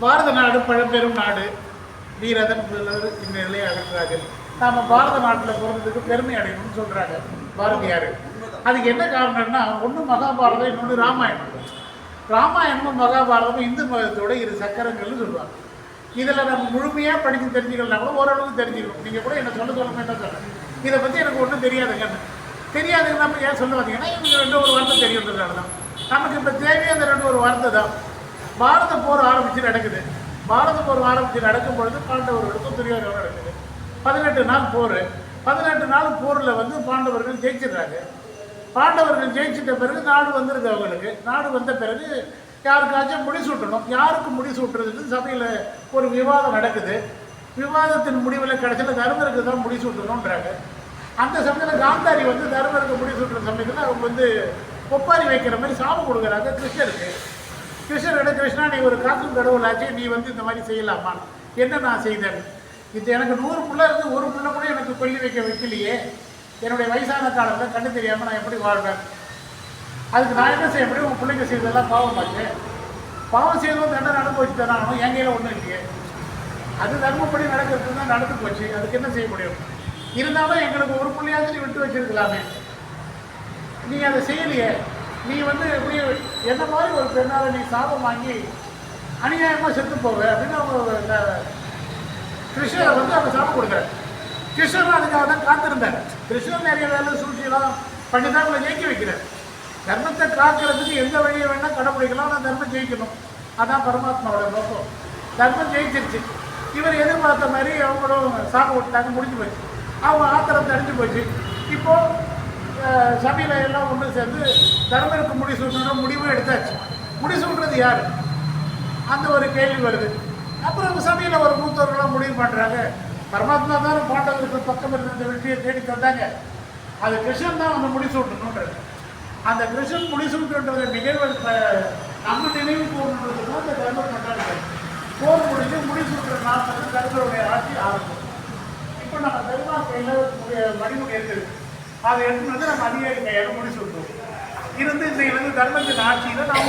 பாரத நாடு பழம்பெரும் நாடு, வீரதன் புலவர் இந்த நிலையை அகற்றார்கள். நாம் பாரத நாட்டில் பிறந்ததுக்கு பெருமை அடையணும்னு சொல்கிறாங்க பாரதியார். அதுக்கு என்ன காரணம்னா, ஒன்று மகாபாரதம், இன்னொன்று ராமாயணம். ராமாயணமும் மகாபாரதமும் இந்து மதத்தோட இரு சக்கரங்கள்னு சொல்லுவாங்க. இதில் நம்ம முழுமையாக படித்து தெரிஞ்சுக்கலாம் கூட ஓரளவுக்கு தெரிஞ்சுக்கணும். நீங்கள் கூட என்ன சொல்லுமே தான் சொல்கிறேன், இதை பற்றி எனக்கு ஒன்றும் தெரியாதுங்கன்னு. தெரியாதுங்க நம்ம ஏன் சொல்ல வந்தீங்கன்னா, இவங்க ரெண்டு ஒரு வார்த்தை தெரியுன்றதுனால தான். நமக்கு இப்போ தேவையே அந்த ரெண்டு ஒரு வார்த்தை தான். பாரத போர் ஆரம்பித்து நடக்குது. பாரத போர் ஆரம்பித்து நடக்கும் பொழுது பாண்டவர்களுக்கும் துரியோதனனுக்கும் நடக்குது. 18 நாள் போர். 18 நாள் போரில் வந்து பாண்டவர்கள் ஜெயிச்சிடுறாங்க. பாண்டவர்கள் ஜெயிச்சிட்ட பிறகு நாடு வந்துடுது அவங்களுக்கு. நாடு வந்த பிறகு யாருக்காச்சும் முடிசூட்டணும். யாருக்கு முடிசூட்டுறதுன்னு சபையில் ஒரு விவாதம் நடக்குது. விவாதத்தின் முடிவில் கடைசியில் தர்மருக்கு தான் முடிசூட்டணுன்றாங்க. அந்த சமயத்தில் காந்தாரி வந்து தர்மருக்கு முடிசூட்டுற சமயத்தில் அவங்க வந்து ஒப்பாரி வைக்கிற மாதிரி சாபம் கொடுக்குறாங்க கிருஷ்ணருக்கு. கிருஷ்ணர்கிட்ட, கிருஷ்ணா நீ ஒரு காக்கும் கடவுளாச்சு, நீ வந்து இந்த மாதிரி செய்யலாமா? என்ன நான் செய்தேன்? இது எனக்கு 100 பிள்ளை இருந்து ஒரு பிள்ளை கூட எனக்கு கொல்லி வைக்கலையே. என்னுடைய வயசான காலத்தில் கண்டு தெரியாமல் நான் எப்படி வாழ்வேன்? அதுக்கு நான் என்ன செய்ய முடியும்? உன் பிள்ளைங்க செய்ததெல்லாம் பாவமாச்சு. பாவம் செய்ததும் தண்டனை அனுபவிச்சு தானே ஆகணும். என் கையில் ஒன்றும் இல்லையே. அது தர்மப்படி நடக்கிறது தான் நடந்து போச்சு. அதுக்கு என்ன செய்ய முடியும்? இருந்தாலும் எங்களுக்கு ஒரு பிள்ளையாவது நீ விட்டு வச்சிருக்கலாமே. நீ அதை செய்யலையே. நீ வந்து எப்படி என்ன மாதிரி ஒரு பெண்ணால் நீ சாபம் வாங்கி அநியாயமாக செத்து போவ அப்படின்னு அவங்க கிருஷ்ணரை வந்து அவங்க சாபம் கொடுக்குறாரு. கிருஷ்ணன் அதுக்காக தான் காத்திருந்தார். கிருஷ்ணன் நிறைய வேலை சூழ்ச்சியெல்லாம் பண்ணி தான் அவங்களை ஜெயிக்க வைக்கிறார். தர்மத்தை காக்கிறதுக்கு எந்த வழியை வேணால் கடைப்பிடிக்கலாம், ஆனால் தர்மம் ஜெயிக்கணும். அதான் பரமாத்மாவோட நோக்கம். தர்மம் ஜெயிச்சிருச்சு. இவர் எதிர்பார்த்த மாதிரி அவங்களும் சாபம் விட்டாங்க, முடிஞ்சு போச்சு. அவங்க ஆத்திரத்தை அடிஞ்சு போச்சு. இப்போது சபையில் எல்லாம் ஒன்று சேர்ந்து தர்மருக்கு முடிசூட்டுற முடிவும் எடுத்தாச்சு. முடிசூட்டுறது யார்? அந்த ஒரு கேள்வி வருது. அப்புறம் சபையில் ஒரு மூத்தவர்களாம் முடிவு பண்ணுறாங்க, பரமாத்மா தான் பாண்டவருக்கு பக்கம் இருந்த இந்த வெற்றியை தேடி தந்தாங்க, அது கிருஷ்ணன் தான் வந்து முடிசூட்டணுன்றது. அந்த கிருஷ்ணன் முடிசூட்டுன்ற நிகழ்வு நம்ம நினைவு போகணுன்றது தான் இந்த தர்மர் கொண்டாடுறாங்க. போர் முடிஞ்சு முடிசூட்டுற நாள் வந்து தர்மருடைய ஆட்சி ஆரம்பம். இப்போ நம்ம பெருமாள் கையில் மணிமுடி இருக்குது. அதை எடுத்து வந்து நம்ம அதிகாரி கையால் முடிசூட்டுவோம். இருந்து இன்னைக்கு வந்து தர்மத்தின் ஆட்சியில் நாம்